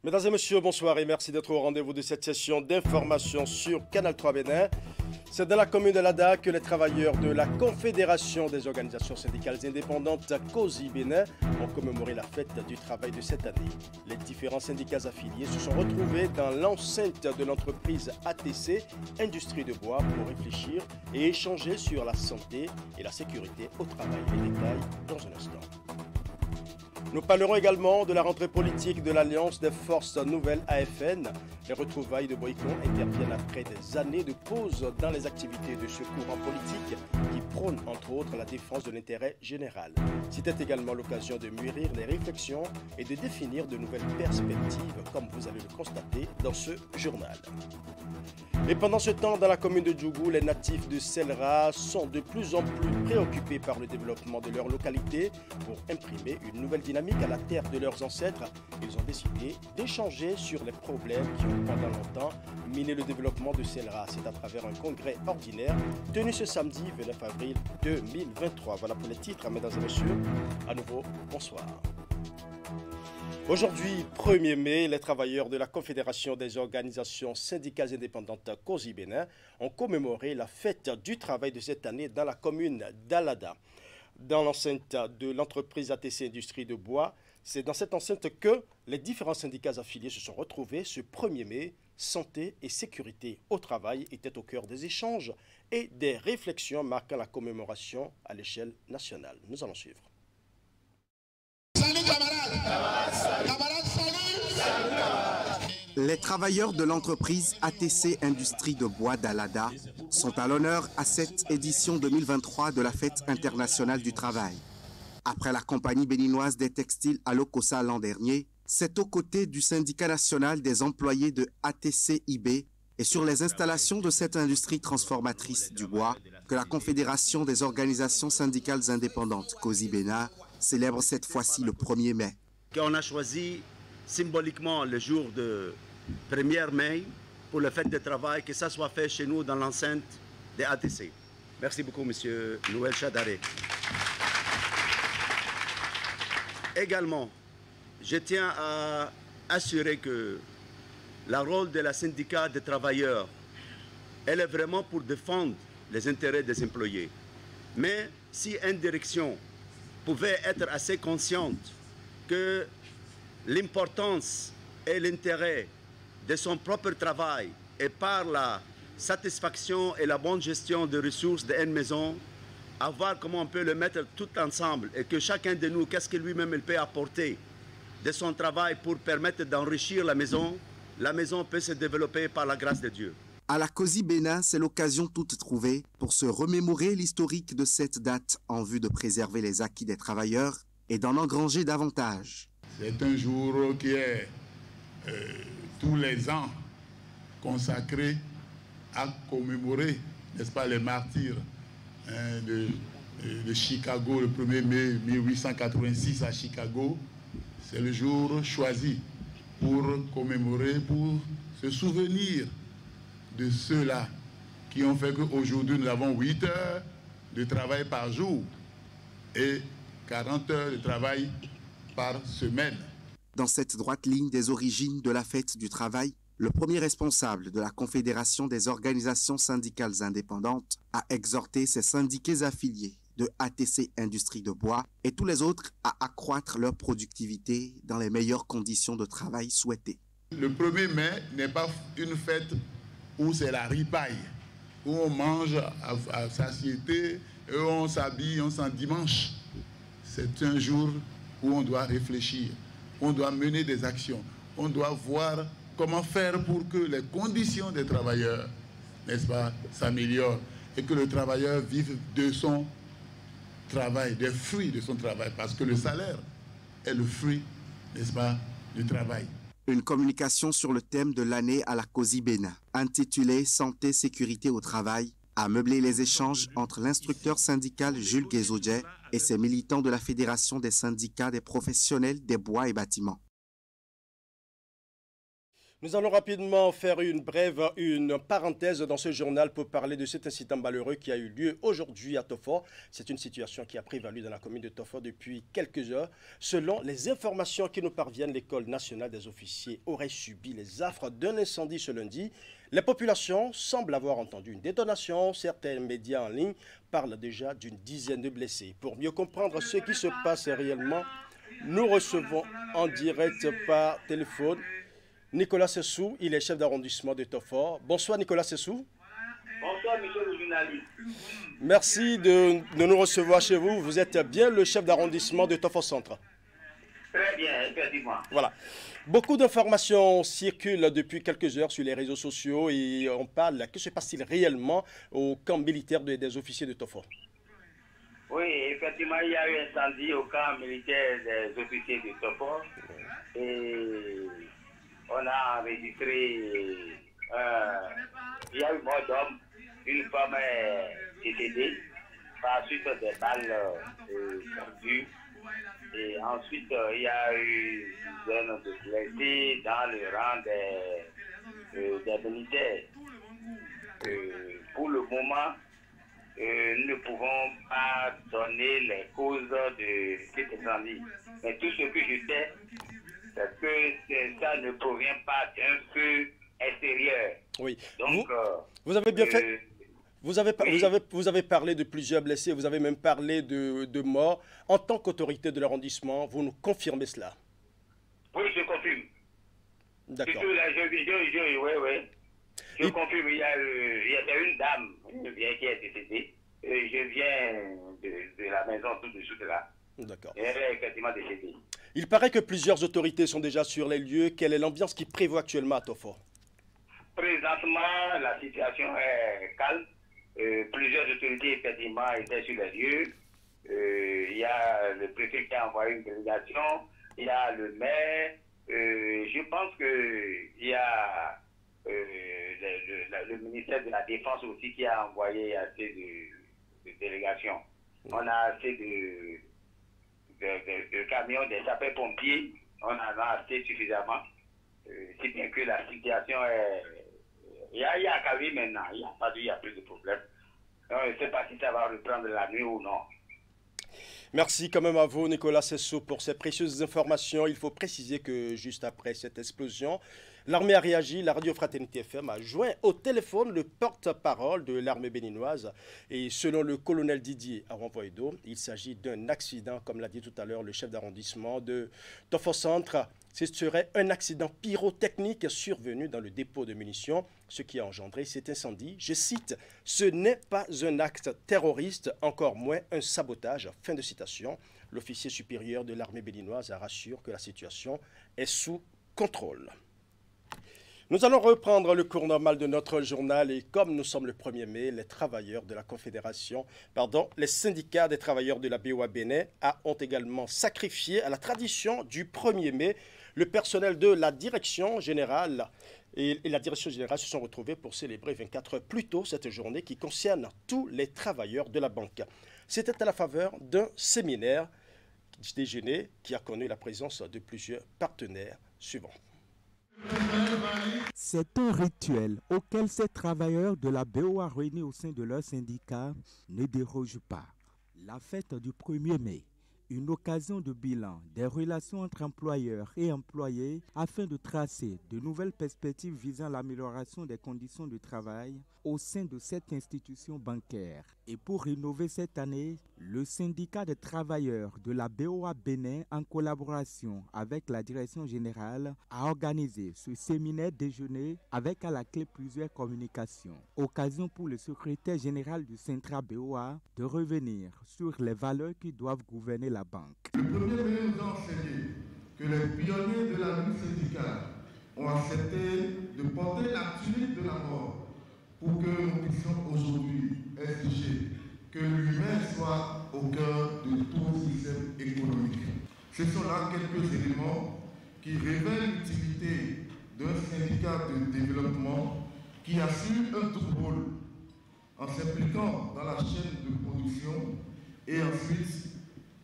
Mesdames et messieurs, bonsoir et merci d'être au rendez-vous de cette session d'information sur Canal 3 Bénin. C'est dans la commune de Lada que les travailleurs de la Confédération des organisations syndicales indépendantes COSI Bénin ont commémoré la fête du travail de cette année. Les différents syndicats affiliés se sont retrouvés dans l'enceinte de l'entreprise ATC Industrie de Bois pour réfléchir et échanger sur la santé et la sécurité au travail. Les détails dans un instant. Nous parlerons également de la rentrée politique de l'Alliance des Forces Nouvelles AFN. Les retrouvailles de Boycon interviennent après des années de pause dans les activités de ce courant politique qui prône entre autres la défense de l'intérêt général. C'était également l'occasion de mûrir les réflexions et de définir de nouvelles perspectives, comme vous allez le constater dans ce journal. Et pendant ce temps, dans la commune de Djougou, les natifs de Selra sont de plus en plus préoccupés par le développement de leur localité. Pour imprimer une nouvelle dynamique à la terre de leurs ancêtres, ils ont décidé d'échanger sur les problèmes qui ont pendant longtemps miné le développement de Selra. C'est à travers un congrès ordinaire tenu ce samedi 29 avril 2023. Voilà pour les titres, mesdames et messieurs. À nouveau, bonsoir. Aujourd'hui, 1er mai, les travailleurs de la Confédération des organisations syndicales indépendantes COSI Bénin ont commémoré la fête du travail de cette année dans la commune d'Alada. Dans l'enceinte de l'entreprise ATC Industrie de Bois, c'est dans cette enceinte que les différents syndicats affiliés se sont retrouvés ce 1er mai. Santé et sécurité au travail étaient au cœur des échanges et des réflexions marquant la commémoration à l'échelle nationale. Nous allons suivre. Salut camarades. Camarades, salut. Les travailleurs de l'entreprise ATC Industrie de Bois d'Alada sont à l'honneur à cette édition 2023 de la Fête internationale du travail. Après la compagnie béninoise des textiles Alokosa l'an dernier, c'est aux côtés du syndicat national des employés de ATC-IB et sur les installations de cette industrie transformatrice du bois que la Confédération des organisations syndicales indépendantes COSI Bénin célèbre cette fois-ci le 1er mai. On a choisi symboliquement le jour de 1er mai pour la fête de travail, que ça soit fait chez nous dans l'enceinte des ATC. Merci beaucoup, Monsieur Noël Chadaré. Également, je tiens à assurer que le rôle de la syndicat des travailleurs, elle est vraiment pour défendre les intérêts des employés. Mais si une direction pouvait être assez consciente que l'importance et l'intérêt de son propre travail et par la satisfaction et la bonne gestion des ressources d'une maison, à voir comment on peut le mettre tout ensemble et que chacun de nous, qu'est-ce que lui-même il peut apporter de son travail pour permettre d'enrichir la maison peut se développer par la grâce de Dieu. À la COSI Bénin, c'est l'occasion toute trouvée pour se remémorer l'historique de cette date en vue de préserver les acquis des travailleurs et d'en engranger davantage. C'est un jour qui est tous les ans consacré à commémorer, n'est-ce pas, les martyrs de Chicago, le 1er mai 1886 à Chicago. C'est le jour choisi pour commémorer, pour se souvenir de ceux-là qui ont fait qu'aujourd'hui nous avons 8 heures de travail par jour et 40 heures de travail par semaine. Dans cette droite ligne des origines de la fête du travail, le premier responsable de la Confédération des organisations syndicales indépendantes a exhorté ses syndiqués affiliés de ATC Industrie de Bois et tous les autres à accroître leur productivité dans les meilleures conditions de travail souhaitées. Le 1er mai n'est pas une fête où c'est la ripaille, où on mange à satiété et on s'habille, on s'endimanche. C'est un jour où on doit réfléchir, on doit mener des actions, on doit voir comment faire pour que les conditions des travailleurs, n'est-ce pas, s'améliorent et que le travailleur vive de son travail, des fruits de son travail, parce que le salaire est le fruit, n'est-ce pas, du travail. Une communication sur le thème de l'année à la COSI Bénin, intitulée « Santé, sécurité au travail », a meublé les échanges entre l'instructeur syndical Jules Guézodjet et ses militants de la Fédération des syndicats des professionnels des bois et bâtiments. Nous allons rapidement faire une parenthèse dans ce journal pour parler de cet incident malheureux qui a eu lieu aujourd'hui à Tofo. C'est une situation qui a prévalu dans la commune de Tofo depuis quelques heures. Selon les informations qui nous parviennent, l'École nationale des officiers aurait subi les affres d'un incendie ce lundi. Les populations semblent avoir entendu une détonation. Certains médias en ligne parlent déjà d'une dizaine de blessés. Pour mieux comprendre ce qui se passe réellement, nous recevons en direct par téléphone Nicolas Sessou, il est chef d'arrondissement de Tofo. Bonsoir Nicolas Sessou. Bonsoir monsieur le journaliste. Merci de nous recevoir chez vous. Vous êtes bien le chef d'arrondissement de Tofo Centre. Très bien, effectivement. Voilà. Beaucoup d'informations circulent depuis quelques heures sur les réseaux sociaux et on parle, que se passe-t-il réellement au camp militaire des officiers de Tofo? Oui, effectivement, il y a eu un incendie au camp militaire des officiers de Tofo. Et on a enregistré, il y a eu mort d'homme, une femme décédée par suite des balles perdues. Et ensuite, il y a eu une dizaine de blessés dans le rang des militaires. Pour le moment, nous ne pouvons pas donner les causes de cet incendie. Mais tout ce que je sais, c'est que ça ne provient pas d'un feu extérieur. Oui. Donc, vous avez bien fait. Vous avez parlé de plusieurs blessés, vous avez même parlé de morts. En tant qu'autorité de l'arrondissement, vous nous confirmez cela? Oui, je confirme. D'accord. Oui. Je confirme, il y a une dame qui est décédée. Je viens de la maison tout de suite là. D'accord. Elle est effectivement décédée. Il paraît que plusieurs autorités sont déjà sur les lieux. Quelle est l'ambiance qui prévaut actuellement à Tofo? Présentement, la situation est calme. Plusieurs autorités, effectivement, étaient sur les lieux. Il y a le préfet qui a envoyé une délégation. Il y a le maire. Je pense qu'il y a le ministère de la Défense aussi qui a envoyé assez de délégations. On a assez de camions, des sapeurs-pompiers. On en a assez suffisamment. Si bien que la situation est... Il y a qu'à vivre maintenant. Il y a plus de problème. Je ne sais pas si ça va reprendre la nuit ou non. Merci quand même à vous, Nicolas Sessou, pour ces précieuses informations. Il faut préciser que juste après cette explosion, l'armée a réagi. La radio Fraternité FM a joint au téléphone le porte-parole de l'armée béninoise. Et selon le colonel Didier Aranvoido, il s'agit d'un accident, comme l'a dit tout à l'heure le chef d'arrondissement de Tofo Centre. Ce serait un accident pyrotechnique survenu dans le dépôt de munitions, ce qui a engendré cet incendie. Je cite, « Ce n'est pas un acte terroriste, encore moins un sabotage ». Fin de citation. L'officier supérieur de l'armée béninoise rassure que la situation est sous contrôle. Nous allons reprendre le cours normal de notre journal et comme nous sommes le 1er mai, les syndicats des travailleurs de la BOA Bénin ont également sacrifié à la tradition du 1er mai. Le personnel de la direction générale et la direction générale se sont retrouvés pour célébrer 24 heures plus tôt cette journée qui concerne tous les travailleurs de la banque. C'était à la faveur d'un séminaire déjeuner qui a connu la présence de plusieurs partenaires suivants. C'est un rituel auquel ces travailleurs de la BOA réunis au sein de leur syndicat ne dérogent pas. La fête du 1er mai, une occasion de bilan des relations entre employeurs et employés afin de tracer de nouvelles perspectives visant l'amélioration des conditions de travail au sein de cette institution bancaire. Et pour innover cette année, le syndicat des travailleurs de la BOA Bénin, en collaboration avec la direction générale, a organisé ce séminaire déjeuner avec à la clé plusieurs communications. Occasion pour le secrétaire général du Centra BOA de revenir sur les valeurs qui doivent gouverner la banque. Le 1er mai nous a enseigné que les pionniers de la lutte syndicale ont accepté de porter la tunique de la mort pour que nous puissions aujourd'hui exiger que l'humain soit au cœur de tout système économique. Ce sont là quelques éléments qui révèlent l'utilité d'un syndicat de développement qui assure un double rôle en s'impliquant dans la chaîne de production et ensuite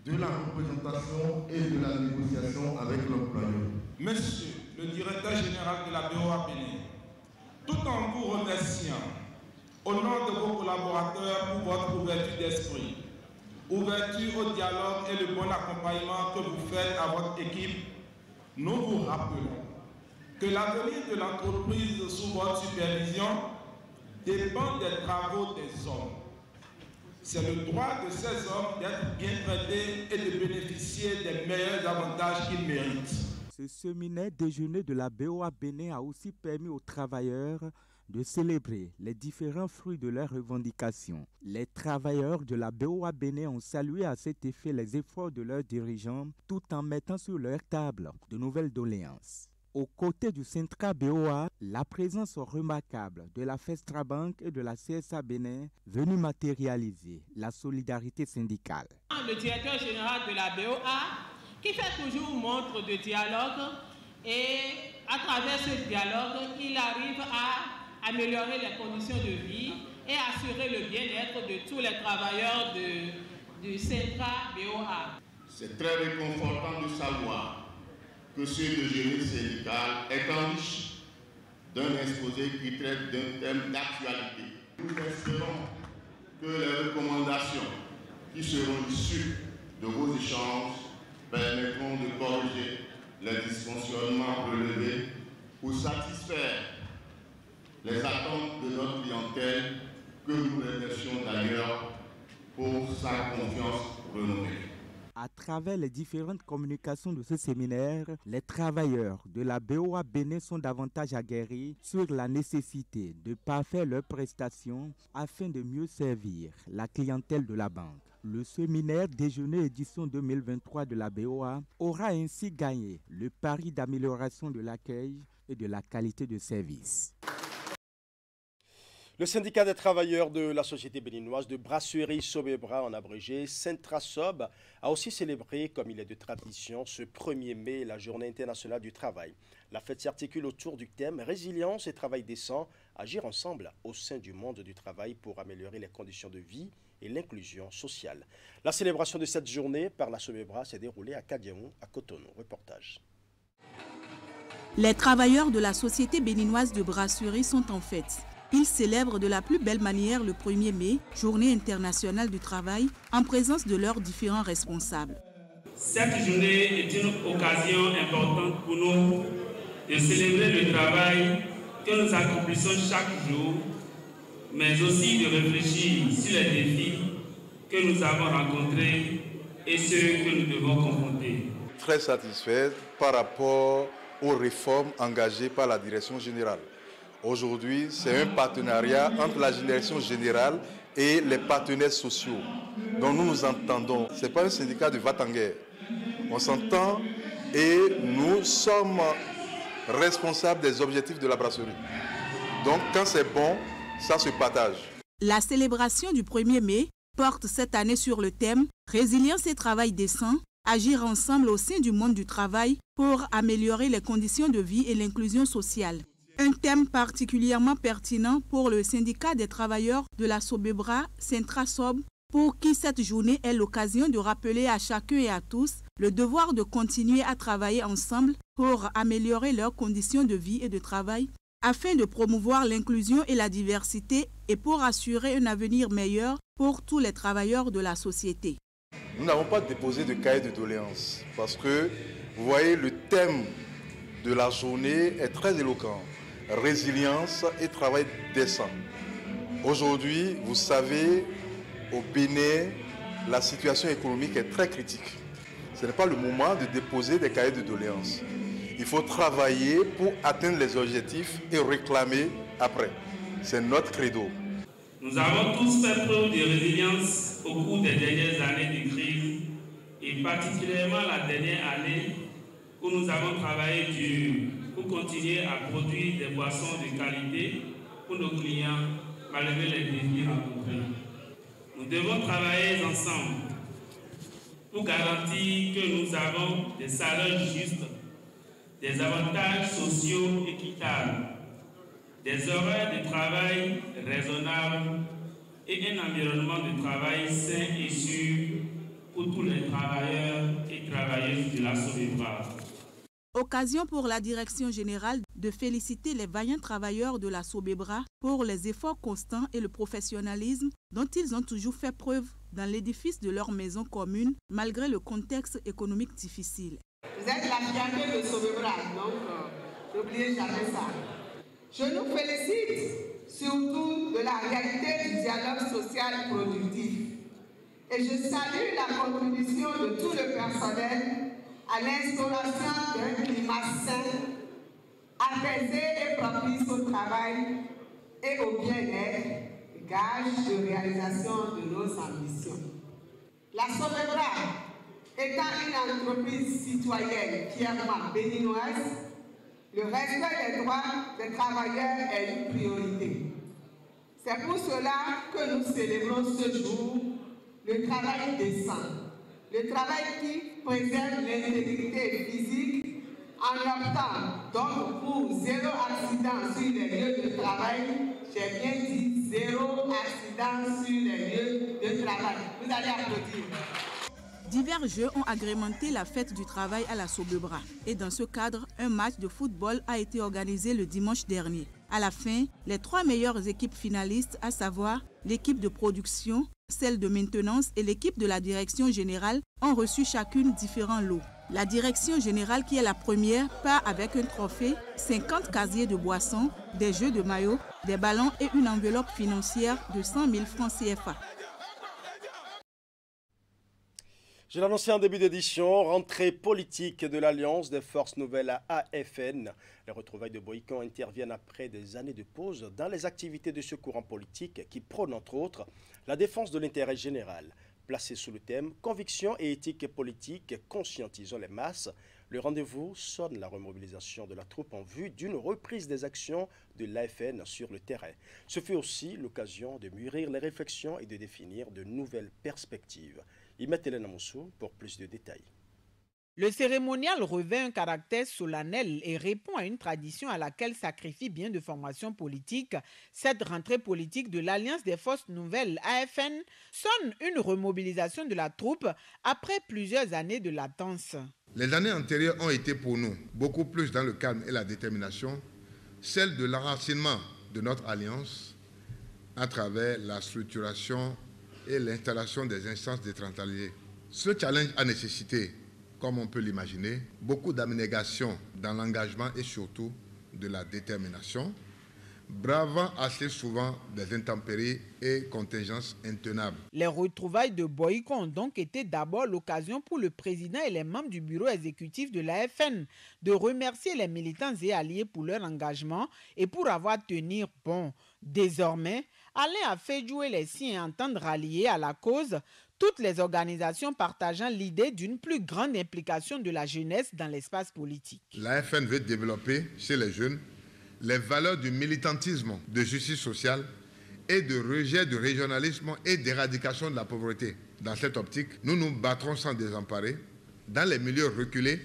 de la représentation et de la négociation avec l'employeur. Monsieur le directeur général de la BOA vous remercions au nom de vos collaborateurs pour votre ouverture d'esprit, ouverture au dialogue et le bon accompagnement que vous faites à votre équipe. Nous vous rappelons que l'avenir de l'entreprise sous votre supervision dépend des travaux des hommes. C'est le droit de ces hommes d'être bien traités et de bénéficier des meilleurs avantages qu'ils méritent. Ce séminaire déjeuner de la BOA Bénin a aussi permis aux travailleurs de célébrer les différents fruits de leurs revendications. Les travailleurs de la BOA Bénin ont salué à cet effet les efforts de leurs dirigeants tout en mettant sur leur table de nouvelles doléances. Aux côtés du Centra BOA, la présence remarquable de la Festra Bank et de la CSA Bénin venue matérialiser la solidarité syndicale. Le directeur général de la BOA qui fait toujours montre de dialogue et à travers ce dialogue, il arrive à améliorer les conditions de vie et assurer le bien-être de tous les travailleurs du Centra BOA. C'est très réconfortant de savoir que ce déjeuner syndical est enrichi d'un exposé qui traite d'un thème d'actualité. Nous espérons que les recommandations qui seront issues de vos échanges permettront de corriger les dysfonctionnements relevés pour satisfaire les attentes de notre clientèle que nous remercions d'ailleurs pour sa confiance renouvelée. À travers les différentes communications de ce séminaire, les travailleurs de la BOA Bénin sont davantage aguerris sur la nécessité de parfaire leurs prestations afin de mieux servir la clientèle de la banque. Le séminaire déjeuner édition 2023 de la BOA aura ainsi gagné le pari d'amélioration de l'accueil et de la qualité de service. Le syndicat des travailleurs de la société béninoise de brasserie Sobebra, en abrégé, Centrasob, a aussi célébré, comme il est de tradition, ce 1er mai, la Journée internationale du travail. La fête s'articule autour du thème « Résilience et travail décent, agir ensemble au sein du monde du travail pour améliorer les conditions de vie et l'inclusion sociale ». La célébration de cette journée par la Sobebra s'est déroulée à Kadiaou, à Cotonou. Reportage. Les travailleurs de la société béninoise de brasserie sont en fête. Ils célèbrent de la plus belle manière le 1er mai, Journée internationale du travail, en présence de leurs différents responsables. Cette journée est une occasion importante pour nous de célébrer le travail que nous accomplissons chaque jour, mais aussi de réfléchir sur les défis que nous avons rencontrés et ceux que nous devons confronter. Très satisfait par rapport aux réformes engagées par la direction générale. Aujourd'hui, c'est un partenariat entre la direction générale et les partenaires sociaux. Donc nous nous entendons. Ce n'est pas un syndicat de va-t-en-guerre. On s'entend et nous sommes responsables des objectifs de la brasserie. Donc quand c'est bon, ça se partage. La célébration du 1er mai porte cette année sur le thème « Résilience et travail décent, agir ensemble au sein du monde du travail pour améliorer les conditions de vie et l'inclusion sociale ». Un thème particulièrement pertinent pour le syndicat des travailleurs de la Sobebra, Centrasob, pour qui cette journée est l'occasion de rappeler à chacun et à tous le devoir de continuer à travailler ensemble pour améliorer leurs conditions de vie et de travail, afin de promouvoir l'inclusion et la diversité et pour assurer un avenir meilleur pour tous les travailleurs de la société. Nous n'avons pas déposé de cahier de doléances parce que, vous voyez, le thème de la journée est très éloquent. Résilience et travail décent. Aujourd'hui, vous savez, au Bénin, la situation économique est très critique. Ce n'est pas le moment de déposer des cahiers de doléances. Il faut travailler pour atteindre les objectifs et réclamer après. C'est notre credo. Nous avons tous fait preuve de résilience au cours des dernières années de crise et particulièrement la dernière année où nous avons travaillé dur pour continuer à produire des boissons de qualité pour nos clients malgré les défis rencontrés. Nous devons travailler ensemble pour garantir que nous avons des salaires justes, des avantages sociaux équitables, des horaires de travail raisonnables et un environnement de travail sain et sûr pour tous les travailleurs et travailleuses de la Sobebra. Occasion pour la direction générale de féliciter les vaillants travailleurs de la Sobebra pour les efforts constants et le professionnalisme dont ils ont toujours fait preuve dans l'édifice de leur maison commune malgré le contexte économique difficile. Vous êtes la fierté de Sobebra, donc n'oubliez jamais ça. Je nous félicite surtout de la réalité du dialogue social productif et je salue la contribution de tout le personnel à l'instauration d'un climat sain, apaisé et propice au travail et au bien-être, gage de réalisation de nos ambitions. La Sobebra, étant une entreprise citoyenne fièrement béninoise, le respect des droits des travailleurs est une priorité. C'est pour cela que nous célébrons ce jour le travail décent. Le travail qui préserve l'intégrité physique en optant donc pour zéro accident sur les lieux de travail. J'ai bien dit zéro accident sur les lieux de travail. Vous allez applaudir. Divers jeux ont agrémenté la fête du travail à la Sobebra. Et dans ce cadre, un match de football a été organisé le dimanche dernier. À la fin, les 3 meilleures équipes finalistes, à savoir l'équipe de production, celle de maintenance et l'équipe de la direction générale ont reçu chacune différents lots. La direction générale, qui est la première, part avec un trophée, 50 casiers de boissons, des jeux de maillot, des ballons et une enveloppe financière de 100 000 francs CFA. Je l'annonçais en début d'édition, rentrée politique de l'Alliance des Forces Nouvelles à AFN. Les retrouvailles de Bohican interviennent après des années de pause dans les activités de ce courant politique qui prône entre autres la défense de l'intérêt général. Placé sous le thème « Conviction et éthique politique, conscientisons les masses », le rendez-vous sonne la remobilisation de la troupe en vue d'une reprise des actions de l'AFN sur le terrain. Ce fut aussi l'occasion de mûrir les réflexions et de définir de nouvelles perspectives. Imet Hélène Amoussou pour plus de détails. Le cérémonial revêt un caractère solennel et répond à une tradition à laquelle sacrifie bien de formations politiques. Cette rentrée politique de l'Alliance des Forces Nouvelles AFN sonne une remobilisation de la troupe après plusieurs années de latence. Les années antérieures ont été pour nous beaucoup plus dans le calme et la détermination, celle de l'enracinement de notre alliance à travers la structuration et l'installation des instances décentralisées. Ce challenge a nécessité, comme on peut l'imaginer, beaucoup d'abnégation dans l'engagement et surtout de la détermination, bravant assez souvent des intempéries et contingences intenables. Les retrouvailles de Bohican ont donc été d'abord l'occasion pour le président et les membres du bureau exécutif de l'AFN de remercier les militants et alliés pour leur engagement et pour avoir tenu bon. Désormais, Alain a fait jouer les siens et entendre rallier à la cause toutes les organisations partageant l'idée d'une plus grande implication de la jeunesse dans l'espace politique. L'AFN veut développer chez les jeunes les valeurs du militantisme, de justice sociale et de rejet du régionalisme et d'éradication de la pauvreté. Dans cette optique, nous nous battrons sans désemparer dans les milieux reculés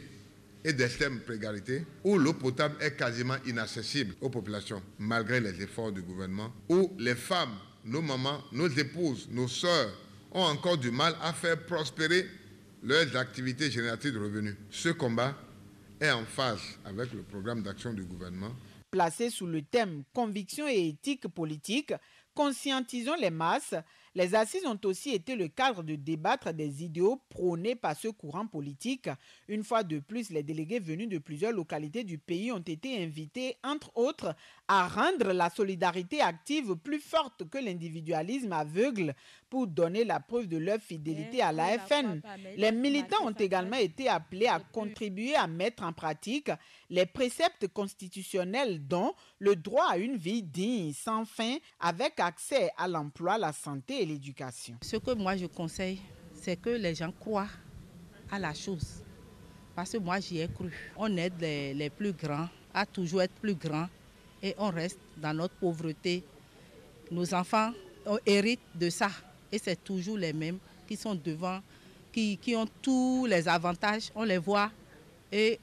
et d'extrême précarité, où l'eau potable est quasiment inaccessible aux populations, malgré les efforts du gouvernement, où les femmes, nos mamans, nos épouses, nos sœurs ont encore du mal à faire prospérer leurs activités génératrices de revenus. Ce combat est en phase avec le programme d'action du gouvernement. Placé sous le thème « Conviction et éthique politique », conscientisons les masses, les assises ont aussi été le cadre de débattre des idéaux prônés par ce courant politique. Une fois de plus, les délégués venus de plusieurs localités du pays ont été invités, entre autres, à rendre la solidarité active plus forte que l'individualisme aveugle pour donner la preuve de leur fidélité à l'AFN. Les militants ont également été appelés à contribuer à mettre en pratique les préceptes constitutionnels dont le droit à une vie digne sans fin avec accès à l'emploi, la santé et l'éducation. Ce que moi je conseille, c'est que les gens croient à la chose. Parce que moi j'y ai cru. On aide les plus grands à toujours être plus grands et on reste dans notre pauvreté. Nos enfants héritent de ça et c'est toujours les mêmes qui sont devant, qui ont tous les avantages. On les voit et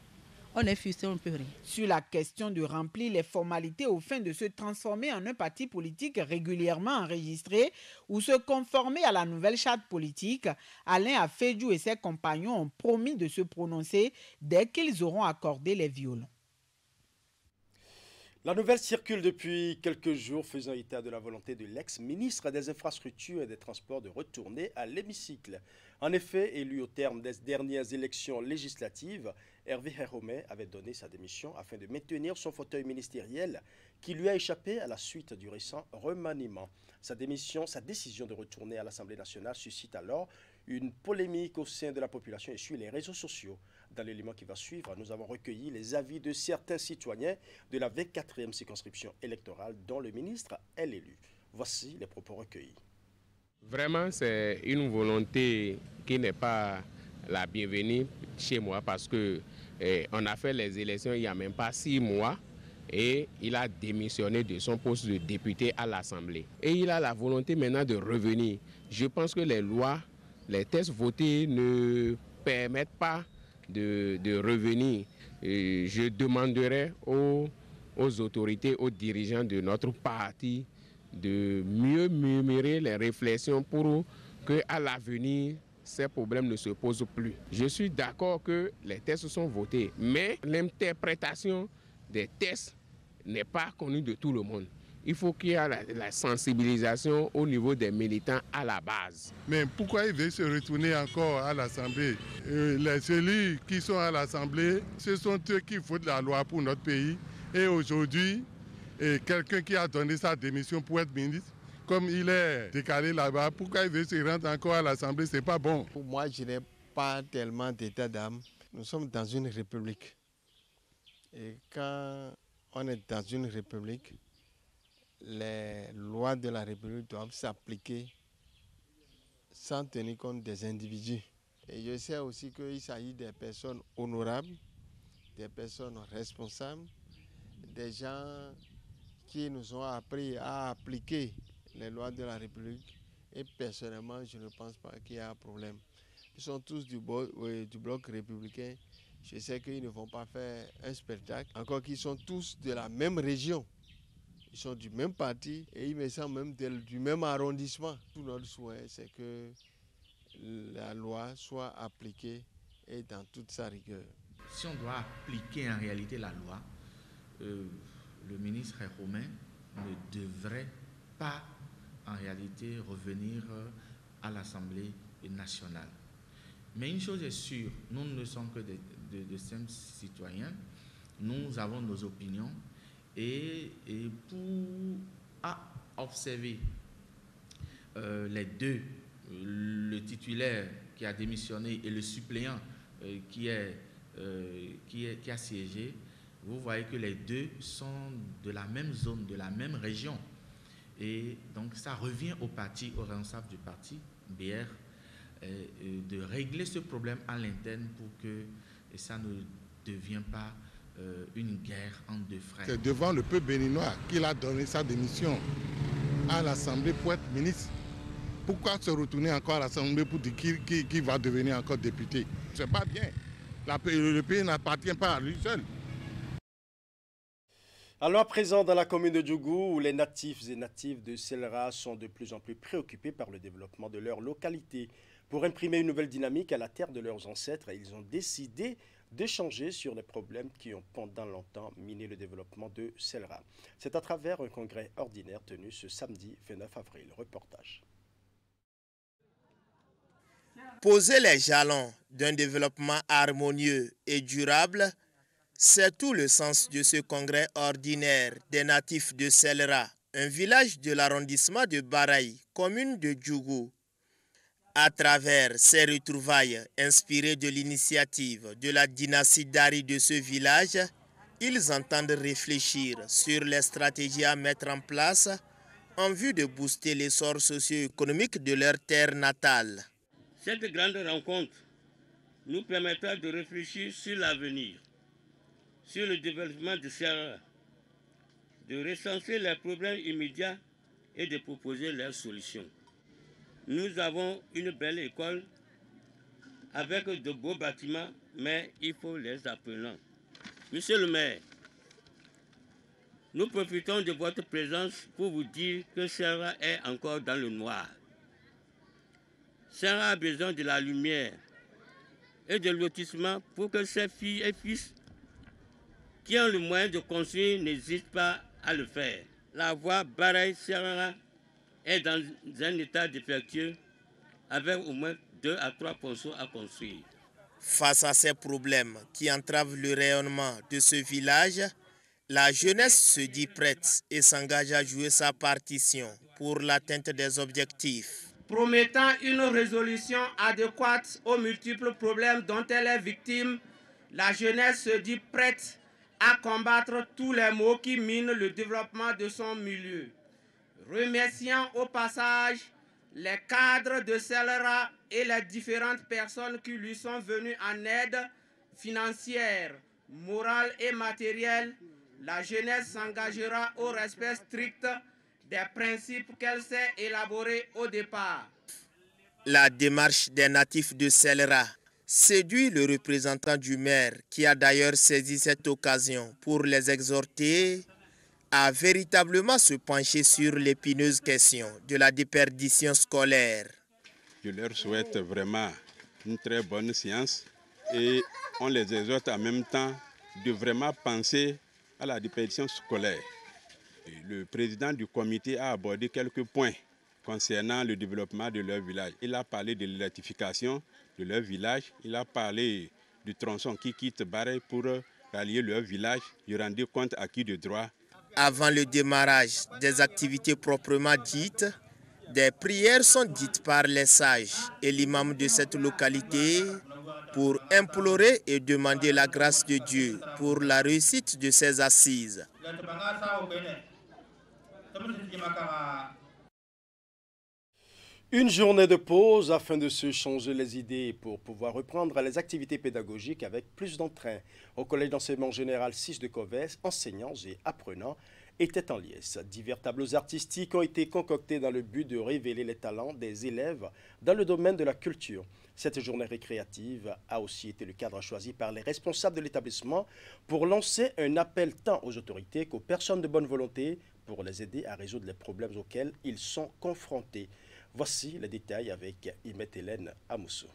On est frustré, on ne peut rien. Sur la question de remplir les formalités aux fins de se transformer en un parti politique régulièrement enregistré ou se conformer à la nouvelle charte politique, Alain Afedjou et ses compagnons ont promis de se prononcer dès qu'ils auront accordé les violons. La nouvelle circule depuis quelques jours, faisant état de la volonté de l'ex-ministre des Infrastructures et des Transports de retourner à l'hémicycle. En effet, élu au terme des dernières élections législatives, Hervé Heromé avait donné sa démission afin de maintenir son fauteuil ministériel qui lui a échappé à la suite du récent remaniement. Sa décision de retourner à l'Assemblée nationale suscite alors une polémique au sein de la population et sur les réseaux sociaux. Dans l'élément qui va suivre, nous avons recueilli les avis de certains citoyens de la 24e circonscription électorale dont le ministre est l'élu. Voici les propos recueillis. Vraiment, c'est une volonté qui n'est pas la bienvenue chez moi parce que on a fait les élections il n'y a même pas 6 mois et il a démissionné de son poste de député à l'Assemblée. Et il a la volonté maintenant de revenir. Je pense que les lois, les textes votés ne permettent pas de revenir. Et je demanderai aux autorités, aux dirigeants de notre parti de mieux murmurer les réflexions pour qu'à l'avenir, ces problèmes ne se posent plus. Je suis d'accord que les tests sont votés, mais l'interprétation des tests n'est pas connue de tout le monde. Il faut qu'il y ait la sensibilisation au niveau des militants à la base. Mais pourquoi il veut se retourner encore à l'Assemblée? Les élus qui sont à l'Assemblée, ce sont eux qui votent la loi pour notre pays. Et aujourd'hui, quelqu'un qui a donné sa démission pour être ministre, comme il est décalé là-bas, pourquoi il veut se rendre encore à l'Assemblée? C'est pas bon. Pour moi, je n'ai pas tellement d'état d'âme. Nous sommes dans une république. Et quand on est dans une république, les lois de la République doivent s'appliquer sans tenir compte des individus. Et je sais aussi qu'il s'agit des personnes honorables, des personnes responsables, des gens qui nous ont appris à appliquer les lois de la République. Et personnellement, je ne pense pas qu'il y a un problème. Ils sont tous du bloc républicain. Je sais qu'ils ne vont pas faire un spectacle. Encore qu'ils sont tous de la même région. Ils sont du même parti et il me semble même du même arrondissement. Tout notre souhait, c'est que la loi soit appliquée et dans toute sa rigueur. Si on doit appliquer en réalité la loi, le ministre Heromé ne devrait pas en réalité revenir à l'Assemblée nationale. Mais une chose est sûre, nous ne sommes que de simples citoyens, nous avons nos opinions. Et pour observer les deux, le titulaire qui a démissionné et le suppléant qui a siégé, vous voyez que les deux sont de la même zone, de la même région. Et donc ça revient au parti, au responsable du parti, BR, de régler ce problème à l'interne pour que ça ne devienne pas une guerre entre deux frères. C'est devant le peuple béninois qu'il a donné sa démission à l'Assemblée pour être ministre. Pourquoi se retourner encore à l'Assemblée pour dire qu'il va devenir encore député? C'est pas bien. Le pays n'appartient pas à lui seul. Alors à présent, dans la commune de Djougou, où les natifs et natives de Selera sont de plus en plus préoccupés par le développement de leur localité. Pour imprimer une nouvelle dynamique à la terre de leurs ancêtres, ils ont décidé d'échanger sur les problèmes qui ont pendant longtemps miné le développement de Selera. C'est à travers un congrès ordinaire tenu ce samedi 29 avril. Reportage. Poser les jalons d'un développement harmonieux et durable, c'est tout le sens de ce congrès ordinaire des natifs de Selera, un village de l'arrondissement de Baraï, commune de Djougou. À travers ces retrouvailles inspirées de l'initiative de la dynastie Dari de ce village, ils entendent réfléchir sur les stratégies à mettre en place en vue de booster l'essor socio-économique de leur terre natale. Cette grande rencontre nous permettra de réfléchir sur l'avenir, sur le développement de Selera, de recenser les problèmes immédiats et de proposer leurs solutions. Nous avons une belle école avec de beaux bâtiments, mais il faut les apprenants. Monsieur le maire, nous profitons de votre présence pour vous dire que Serra est encore dans le noir. Serra a besoin de la lumière et de lotissement pour que ses filles et fils qui ont le moyen de construire n'hésitent pas à le faire. La voie Baraï-Serra est dans un état défectueux avec au moins 2 à 3 ponceaux à construire. Face à ces problèmes qui entravent le rayonnement de ce village, la jeunesse se dit prête et s'engage à jouer sa partition pour l'atteinte des objectifs. Promettant une résolution adéquate aux multiples problèmes dont elle est victime, la jeunesse se dit prête à combattre tous les maux qui minent le développement de son milieu. Remerciant au passage les cadres de Celera et les différentes personnes qui lui sont venues en aide financière, morale et matérielle, la jeunesse s'engagera au respect strict des principes qu'elle s'est élaborés au départ. La démarche des natifs de Celera séduit le représentant du maire qui a d'ailleurs saisi cette occasion pour les exhorter à véritablement se pencher sur l'épineuse question de la déperdition scolaire. Je leur souhaite vraiment une très bonne séance et on les exhorte en même temps de vraiment penser à la déperdition scolaire. Le président du comité a abordé quelques points concernant le développement de leur village. Il a parlé de l'électrification de leur village, il a parlé du tronçon qui quitte Baraï pour rallier leur village, du rendu compte acquis de droit. Avant le démarrage des activités proprement dites, des prières sont dites par les sages et l'imam de cette localité pour implorer et demander la grâce de Dieu pour la réussite de ces assises. Une journée de pause afin de se changer les idées pour pouvoir reprendre les activités pédagogiques avec plus d'entrain. Au Collège d'enseignement général 6 de Covès, enseignants et apprenants étaient en liesse. Divers tableaux artistiques ont été concoctés dans le but de révéler les talents des élèves dans le domaine de la culture. Cette journée récréative a aussi été le cadre choisi par les responsables de l'établissement pour lancer un appel tant aux autorités qu'aux personnes de bonne volonté pour les aider à résoudre les problèmes auxquels ils sont confrontés. Voici les détails avec Hélène Amoussou.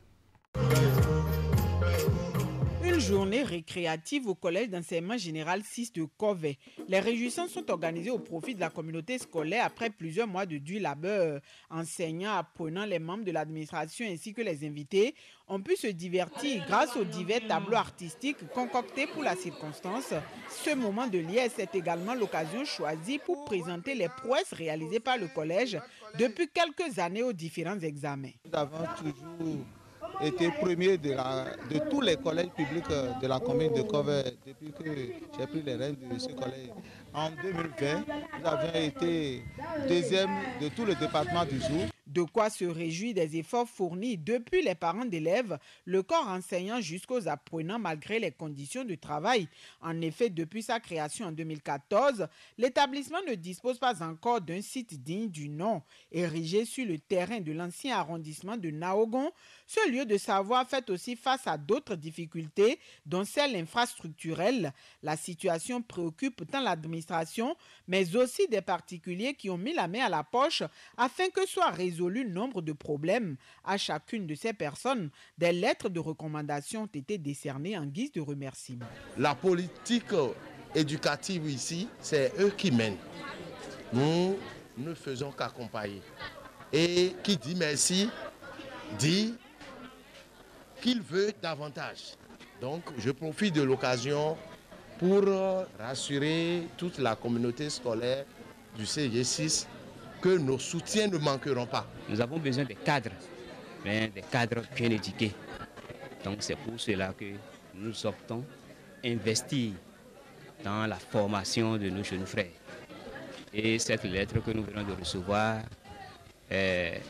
Une journée récréative au Collège d'enseignement général 6 de Covès. Les réjouissances sont organisées au profit de la communauté scolaire après plusieurs mois de dur labeur. Enseignants, apprenants, les membres de l'administration ainsi que les invités ont pu se divertir grâce aux divers tableaux artistiques concoctés pour la circonstance. Ce moment de liesse est également l'occasion choisie pour présenter les prouesses réalisées par le collège depuis quelques années aux différents examens. Nous avons toujours été premier de tous les collèges publics de la commune de Covès depuis que j'ai pris les rênes de ce collège. En 2020, nous avions été deuxième de tout le département du jour. De quoi se réjouir des efforts fournis depuis les parents d'élèves, le corps enseignant jusqu'aux apprenants malgré les conditions de travail. En effet, depuis sa création en 2014, l'établissement ne dispose pas encore d'un site digne du nom. Érigé sur le terrain de l'ancien arrondissement de Naogon, ce lieu de savoir fait aussi face à d'autres difficultés, dont celle infrastructurelle. La situation préoccupe tant l'administration, mais aussi des particuliers qui ont mis la main à la poche afin que soit résolu nombre de problèmes. À chacune de ces personnes, des lettres de recommandation ont été décernées en guise de remerciement. La politique éducative ici, c'est eux qui mènent. Nous ne faisons qu'accompagner. Et qui dit merci, dit qu'il veut davantage. Donc, je profite de l'occasion pour rassurer toute la communauté scolaire du CG6 que nos soutiens ne manqueront pas. Nous avons besoin des cadres, mais des cadres bien éduqués. Donc c'est pour cela que nous optons investir dans la formation de nos jeunes frères. Et cette lettre que nous venons de recevoir est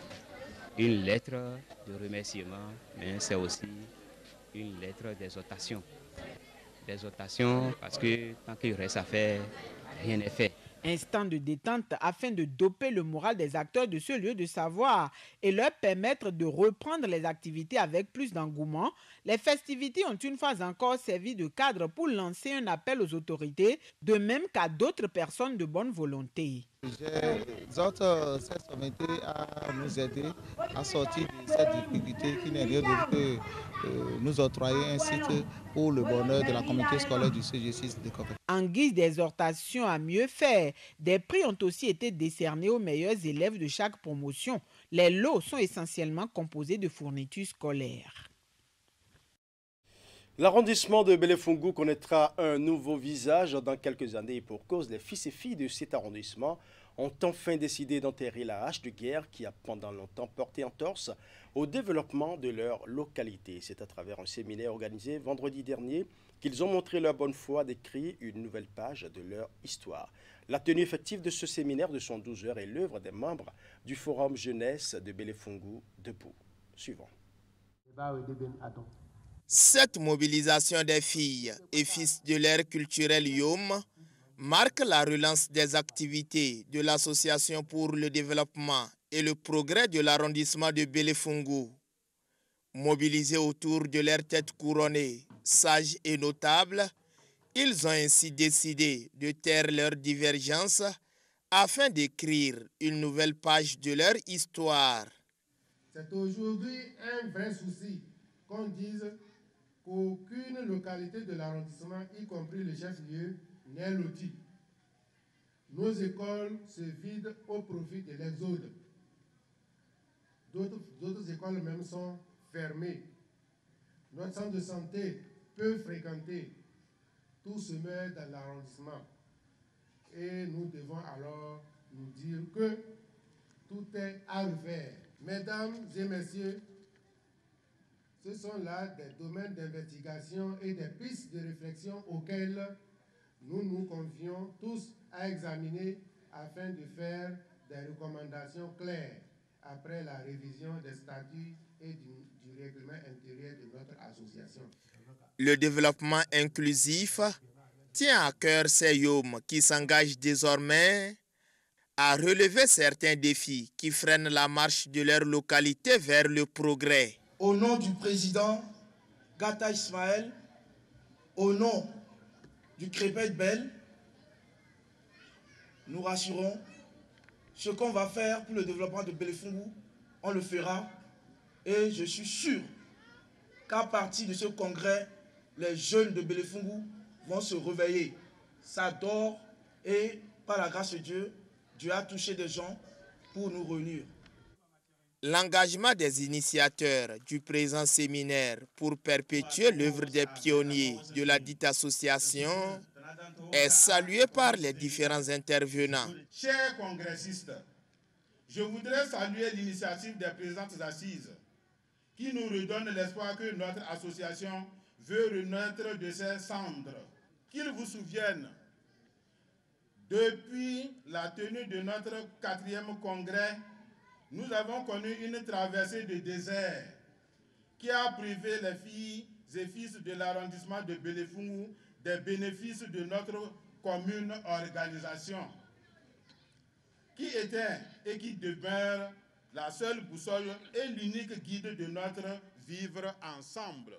une lettre de remerciement, mais c'est aussi une lettre d'exhortation. D'exhortation parce que tant qu'il reste à faire, rien n'est fait. Instant de détente afin de doper le moral des acteurs de ce lieu de savoir et leur permettre de reprendre les activités avec plus d'engouement, les festivités ont une fois encore servi de cadre pour lancer un appel aux autorités, de même qu'à d'autres personnes de bonne volonté. J'exhorte cette sommité à nous aider à sortir de cette difficulté qui n'est rien d'autre que nous octroyer un site pour le bonheur de la communauté scolaire du CG6 de Copé. En guise d'exhortation à mieux faire, des prix ont aussi été décernés aux meilleurs élèves de chaque promotion. Les lots sont essentiellement composés de fournitures scolaires. L'arrondissement de Belefungu connaîtra un nouveau visage dans quelques années pour cause les fils et filles de cet arrondissement ont enfin décidé d'enterrer la hache de guerre qui a pendant longtemps porté entorse au développement de leur localité. C'est à travers un séminaire organisé vendredi dernier qu'ils ont montré leur bonne foi d'écrire une nouvelle page de leur histoire. La tenue effective de ce séminaire de 112 heures est l'œuvre des membres du Forum Jeunesse de Belefungu debout. Suivant. Cette mobilisation des filles et fils de l'ère culturelle Yom marque la relance des activités de l'Association pour le développement et le progrès de l'arrondissement de Belefungu. Mobilisés autour de leur tête couronnée, sages et notables, ils ont ainsi décidé de taire leurs divergences afin d'écrire une nouvelle page de leur histoire. C'est aujourd'hui un vrai souci qu'on dise qu'aucune localité de l'arrondissement, y compris le chef-lieu, n'est lotie. Nos écoles se vident au profit de l'exode. D'autres écoles même sont fermées. Notre centre de santé peu fréquenté. Tout se met dans l'arrondissement. Et nous devons alors nous dire que tout est à refaire. Mesdames et messieurs, ce sont là des domaines d'investigation et des pistes de réflexion auxquelles nous nous convions tous à examiner afin de faire des recommandations claires après la révision des statuts et du règlement intérieur de notre association. Le développement inclusif tient à cœur ces Yom qui s'engagent désormais à relever certains défis qui freinent la marche de leur localité vers le progrès. Au nom du président Gata Ismaël, au nom du Crépet Bel, nous rassurons, ce qu'on va faire pour le développement de Belefungu, on le fera. Et je suis sûr qu'à partir de ce congrès, les jeunes de Belefungu vont se réveiller. Ça dort et par la grâce de Dieu, Dieu a touché des gens pour nous réunir. L'engagement des initiateurs du présent séminaire pour perpétuer l'œuvre des pionniers de la dite association est salué par les différents intervenants. Chers congressistes, je voudrais saluer l'initiative des présentes assises qui nous redonne l'espoir que notre association veut renaître de ses cendres. Qu'ils vous souviennent, depuis la tenue de notre 4e congrès, nous avons connu une traversée de désert qui a privé les filles et fils de l'arrondissement de Belefungu des bénéfices de notre commune organisation, qui était et qui demeure la seule boussole et l'unique guide de notre vivre ensemble.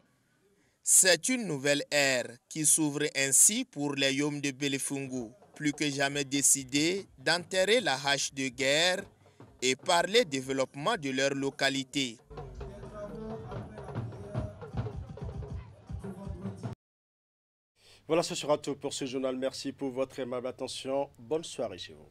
C'est une nouvelle ère qui s'ouvre ainsi pour les Yom de Belefungu, plus que jamais décidés d'enterrer la hache de guerre et parler développement de leur localité. Voilà, ce sera tout pour ce journal. Merci pour votre aimable attention. Bonne soirée chez vous.